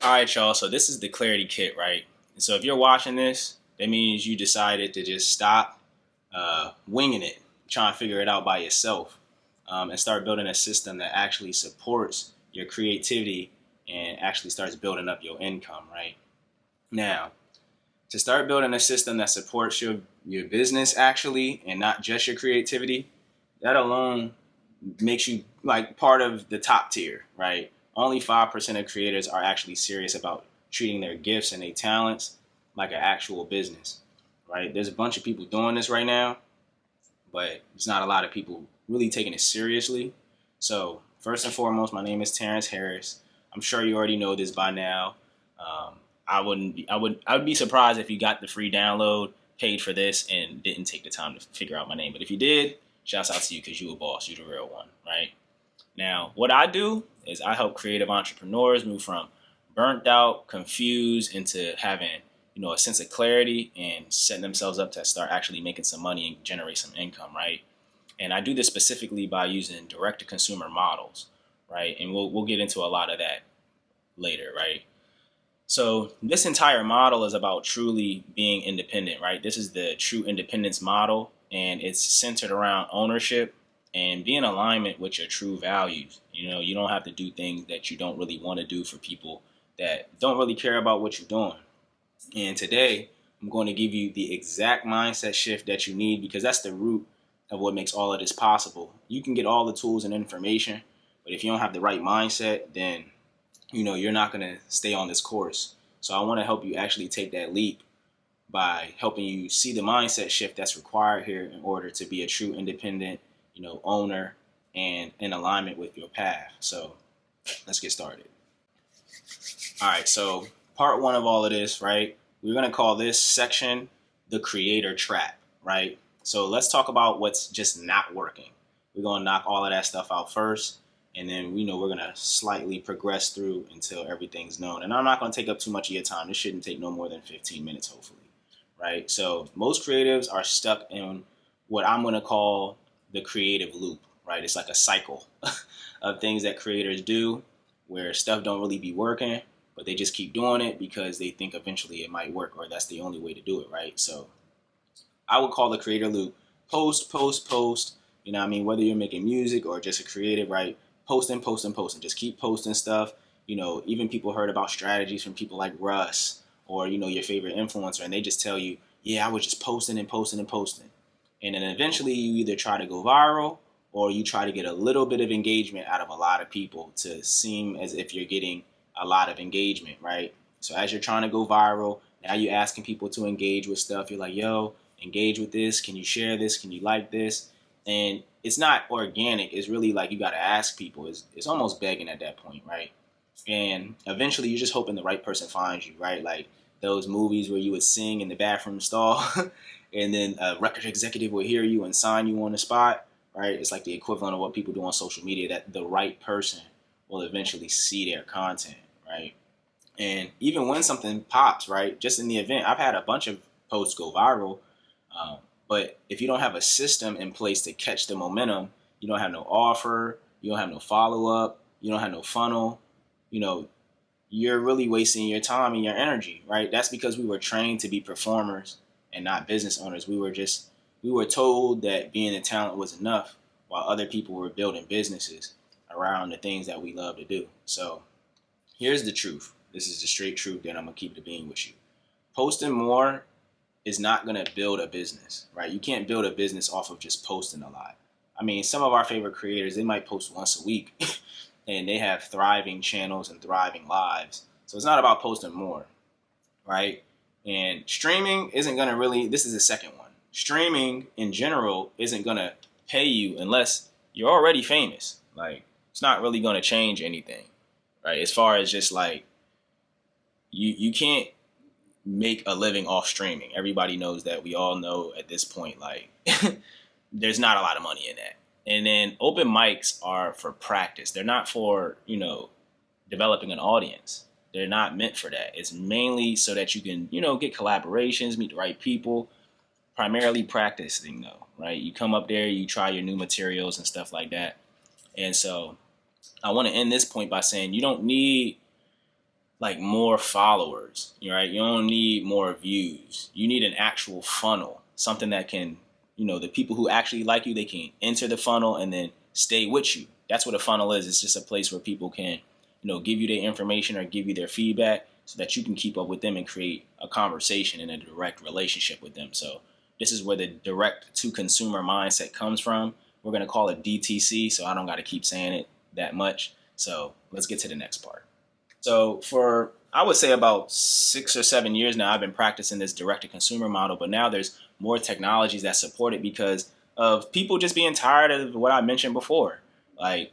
All right, y'all. So this is the clarity kit, right? And so if you're watching this, that means you decided to just stop winging it, trying to figure it out by yourself, and start building a system that actually supports your creativity and actually starts building up your income, right? Now, to start building a system that supports your business actually and not just your creativity, that alone makes you like part of the top tier, right? Only 5% of creators are actually serious about treating their gifts and their talents like an actual business, right? There's a bunch of people doing this right now, but there's not a lot of people really taking it seriously. So first and foremost, my name is Terrence Harris. I'm sure you already know this by now. I would be surprised if you got the free download, paid for this, and didn't take the time to figure out my name. But if you did, shouts out to you because you a boss. You the real one, right? Now, what I do is I help creative entrepreneurs move from burnt out, confused, into having a sense of clarity and setting themselves up to start actually making some money and generate some income, right? And I do this specifically by using direct to consumer models, right? And we'll get into a lot of that later, right? So this entire model is about truly being independent, right? This is the true independence model, and it's centered around ownership and be in alignment with your true values. You don't have to do things that you don't really want to do for people that don't really care about what you're doing. And today, I'm going to give you the exact mindset shift that you need, because that's the root of what makes all of this possible. You can get all the tools and information, but if you don't have the right mindset, then you're not going to stay on this course. So I want to help you actually take that leap by helping you see the mindset shift that's required here in order to be a true independent, owner and in alignment with your path. So let's get started. All right. So part one of all of this, right? We're going to call this section the creator trap, right? So let's talk about what's just not working. We're going to knock all of that stuff out first. And then we're going to slightly progress through until everything's known. And I'm not going to take up too much of your time. This shouldn't take no more than 15 minutes, hopefully. Right? So most creatives are stuck in what I'm going to call the creative loop. Right? It's like a cycle of things that creators do where stuff don't really be working, but they just keep doing it because they think eventually it might work, or that's the only way to do it. Right? So I would call the creator loop post. Whether you're making music or just a creative, right? Posting. Just keep posting stuff. Even people heard about strategies from people like Russ or, your favorite influencer, and they just tell you, yeah, I was just posting. And then eventually you either try to go viral or you try to get a little bit of engagement out of a lot of people to seem as if you're getting a lot of engagement, right? So as you're trying to go viral, now you're asking people to engage with stuff. You're like, yo, engage with this. Can you share this? Can you like this? And it's not organic. It's really like you got to ask people. It's almost begging at that point, right? And eventually you're just hoping the right person finds you, right? Like those movies where you would sing in the bathroom stall and then a record executive would hear you and sign you on the spot, right? It's like the equivalent of what people do on social media, that the right person will eventually see their content, right? And even when something pops, right, just in the event, I've had a bunch of posts go viral. But if you don't have a system in place to catch the momentum, you don't have no offer, you don't have no follow-up, you don't have no funnel, you're really wasting your time and your energy, right? That's because we were trained to be performers and not business owners. We were told that being a talent was enough while other people were building businesses around the things that we love to do. So here's the truth. This is the straight truth that I'm going to keep it being with you. Posting more is not going to build a business, right? You can't build a business off of just posting a lot. Some of our favorite creators, they might post once a week and they have thriving channels and thriving lives. So it's not about posting more, right? And streaming isn't going to really, this is the second one. Streaming in general isn't going to pay you unless you're already famous. Like, it's not really going to change anything, right? As far as just like, you can't make a living off streaming. Everybody knows that. We all know at this point, like, there's not a lot of money in that. And then open mics are for practice. They're not for, developing an audience. They're not meant for that. It's mainly so that you can, get collaborations, meet the right people, primarily practicing though, right? You come up there, you try your new materials and stuff like that. And so I want to end this point by saying you don't need like more followers, right? You don't need more views. You need an actual funnel, something that can, the people who actually like you, they can enter the funnel and then stay with you. That's what a funnel is. It's just a place where people can, give you their information or give you their feedback so that you can keep up with them and create a conversation and a direct relationship with them. So this is where the direct to consumer mindset comes from. We're going to call it DTC, so I don't got to keep saying it that much. So let's get to the next part. So for, I would say about 6 or 7 years now, I've been practicing this direct to consumer model, but now there's more technologies that support it because of people just being tired of what I mentioned before.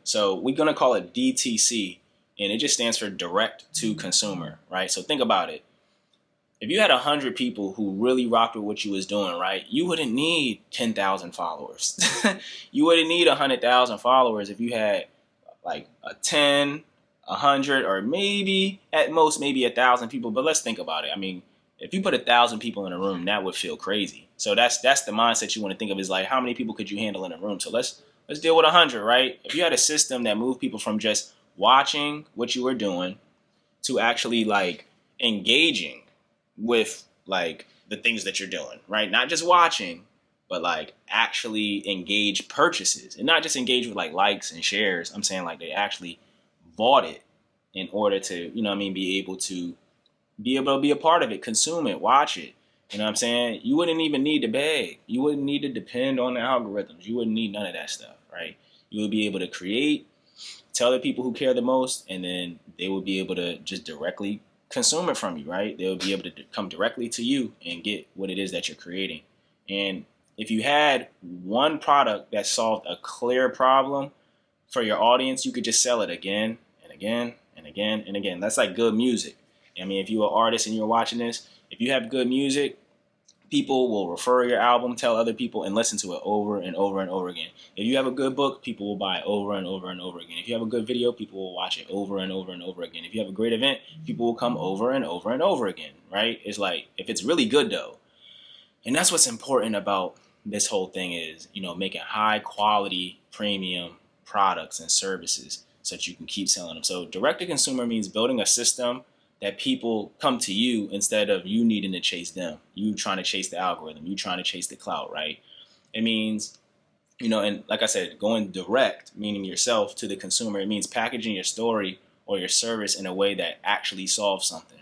So we're going to call it DTC, and it just stands for direct to consumer, right? So think about it. If you had 100 people who really rocked with what you was doing, right, you wouldn't need 10,000 followers. You wouldn't need 100,000 followers if you had like a 10, 100, or maybe at most maybe 1,000 people. But let's think about it. I mean, if you put 1,000 people in a room, that would feel crazy. So that's the mindset you want to think of, is like, how many people could you handle in a room? So let's deal with 100, right? If you had a system that moved people from just watching what you were doing to actually like engaging with like the things that you're doing, right? Not just watching, but like actually engage purchases, and not just engage with like likes and shares. I'm saying like they actually bought it in order to, be able to be a part of it, consume it, watch it. You know what I'm saying? You wouldn't even need to beg. You wouldn't need to depend on the algorithms. You wouldn't need none of that stuff, right? You would be able to create, tell the people who care the most, and then they would be able to just directly consume it from you, right? They'll be able to come directly to you and get what it is that you're creating. And if you had one product that solved a clear problem for your audience, you could just sell it again and again and again and again. That's like good music. I mean, if you're an artist and you're watching this, if you have good music, people will refer your album, tell other people, and listen to it over and over and over again. If you have a good book, people will buy it over and over and over again. If you have a good video, people will watch it over and over and over again. If you have a great event, people will come over and over and over again, right? It's like, if it's really good though. And that's what's important about this whole thing is, making high quality premium products and services so that you can keep selling them. So direct to consumer means building a system that people come to you instead of you needing to chase them. You trying to chase the algorithm. You trying to chase the clout, right? It means, and like I said, going direct, meaning yourself to the consumer. It means packaging your story or your service in a way that actually solves something,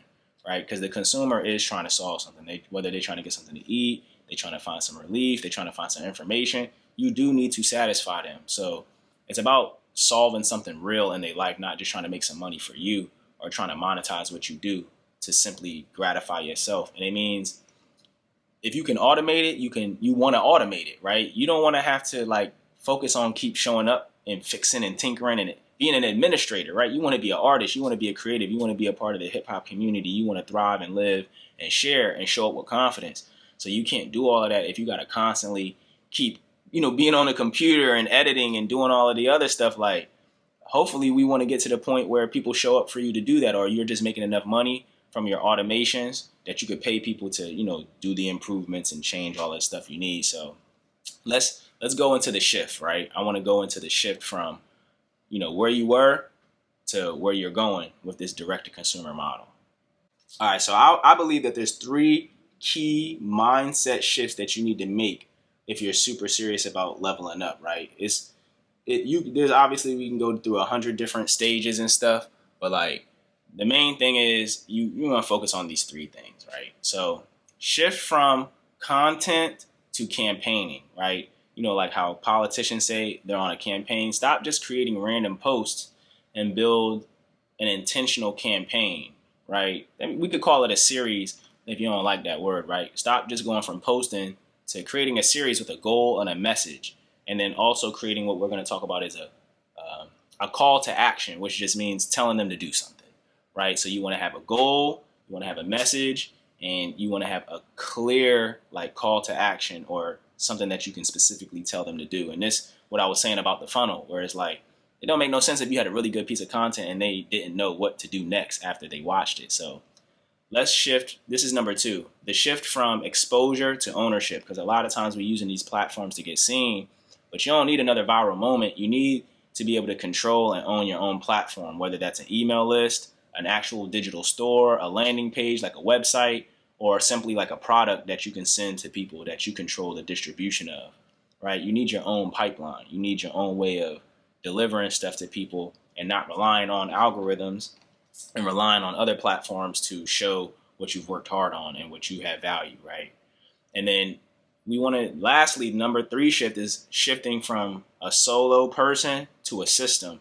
right? Because the consumer is trying to solve something. Whether they're trying to get something to eat, they're trying to find some relief, they're trying to find some information, you do need to satisfy them. So it's about solving something real in their life, not just trying to make some money for you or trying to monetize what you do to simply gratify yourself. And it means if you can automate it, you want to automate it, right? You don't want to have to like focus on keep showing up and fixing and tinkering and being an administrator, right? You want to be an artist, you want to be a creative, you want to be a part of the hip hop community, you want to thrive and live and share and show up with confidence. So you can't do all of that if you got to constantly keep, being on the computer and editing and doing all of the other stuff. Like, hopefully we want to get to the point where people show up for you to do that, or you're just making enough money from your automations that you could pay people to, do the improvements and change all that stuff you need. So let's go into the shift, right? I want to go into the shift from, where you were to where you're going with this direct to consumer model. All right. So I believe that there's 3 key mindset shifts that you need to make if you're super serious about leveling up, right? There's obviously, we can go through 100 different stages and stuff, but like the main thing is you want to focus on these 3 things, right? So shift from content to campaigning, right? Like how politicians say they're on a campaign. Stop just creating random posts and build an intentional campaign, right? I mean, we could call it a series if you don't like that word, right? Stop just going from posting to creating a series with a goal and a message. And then also creating what we're going to talk about is a call to action, which just means telling them to do something, right? So you want to have a goal, you want to have a message, and you want to have a clear like call to action or something that you can specifically tell them to do. And this, what I was saying about the funnel, where it's like, it don't make no sense if you had a really good piece of content and they didn't know what to do next after they watched it. So let's shift. This is number 2, the shift from exposure to ownership. Because a lot of times we're using these platforms to get seen, but you don't need another viral moment. You need to be able to control and own your own platform, whether that's an email list, an actual digital store, a landing page, like a website, or simply like a product that you can send to people that you control the distribution of, right? You need your own pipeline. You need your own way of delivering stuff to people and not relying on algorithms and relying on other platforms to show what you've worked hard on and what you have value, right? And then we want to, lastly, number 3 shift is shifting from a solo person to a system.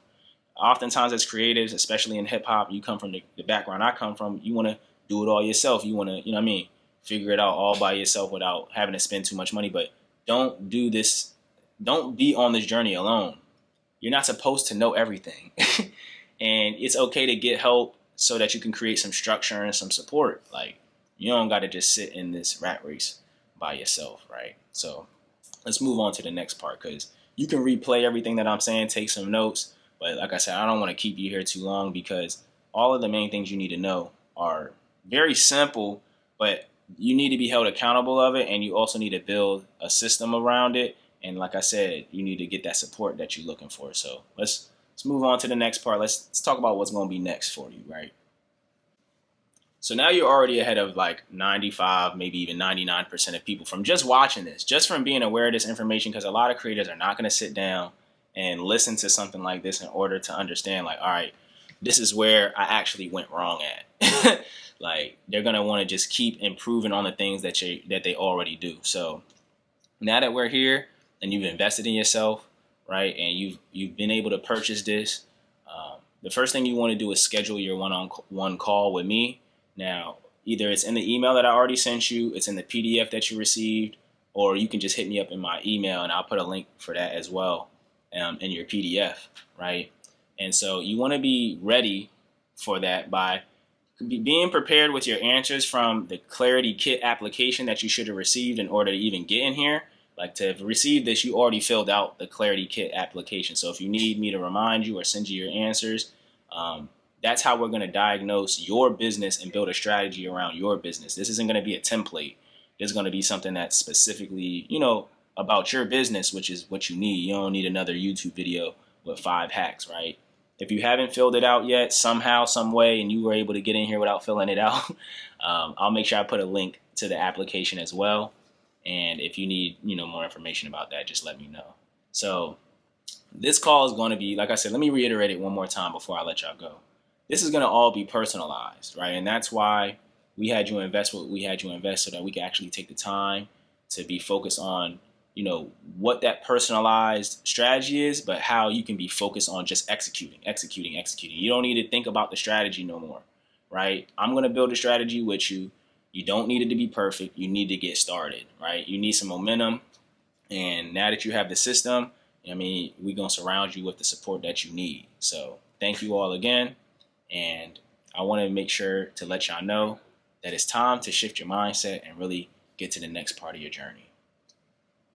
Oftentimes as creatives, especially in hip hop, you come from the background I come from, you want to do it all yourself. You want to, you know what I mean, figure it out all by yourself without having to spend too much money. But don't do this. Don't be on this journey alone. You're not supposed to know everything. And it's okay to get help so that you can create some structure and some support. Like, you don't got to just sit in this rat race by yourself, right? So let's move on to the next part, because you can replay everything that I'm saying, take some notes. But like I said, I don't want to keep you here too long, because all of the main things you need to know are very simple, but you need to be held accountable of it, and you also need to build a system around it. And like I said, you need to get that support that you're looking for. So let's move on to the next part. Let's talk about what's going to be next for you, right? So now you're already ahead of like 95, maybe even 99% of people from just watching this, just from being aware of this information, because a lot of creators are not going to sit down and listen to something like this in order to understand, like, all right, this is where I actually went wrong at. Like, they're going to want to just keep improving on the things that they already do. So now that we're here and you've invested in yourself, right, and you've been able to purchase this, the first thing you want to do is schedule your one-on-one call with me. Now, either it's in the email that I already sent you, it's in the PDF that you received, or you can just hit me up in my email and I'll put a link for that as well in your PDF, right? And so you want to be ready for that by being prepared with your answers from the Clarity Kit application that you should have received in order to even get in here. Like, to have received this, you already filled out the Clarity Kit application. So if you need me to remind you or send you your answers, that's how we're going to diagnose your business and build a strategy around your business. This isn't going to be a template. This is going to be something that's specifically, about your business, which is what you need. You don't need another YouTube video with 5 hacks, right? If you haven't filled it out yet, somehow, some way, and you were able to get in here without filling it out, I'll make sure I put a link to the application as well. And if you need, more information about that, just let me know. So this call is going to be, like I said, let me reiterate it one more time before I let y'all go. This is going to all be personalized, right? And that's why we had you invest what we had you invest, so that we can actually take the time to be focused on, what that personalized strategy is, but how you can be focused on just executing. You don't need to think about the strategy no more, right? I'm going to build a strategy with you. You don't need it to be perfect. You need to get started, right? You need some momentum. And now that you have the system, we're going to surround you with the support that you need. So thank you all again. And I want to make sure to let y'all know that it's time to shift your mindset and really get to the next part of your journey.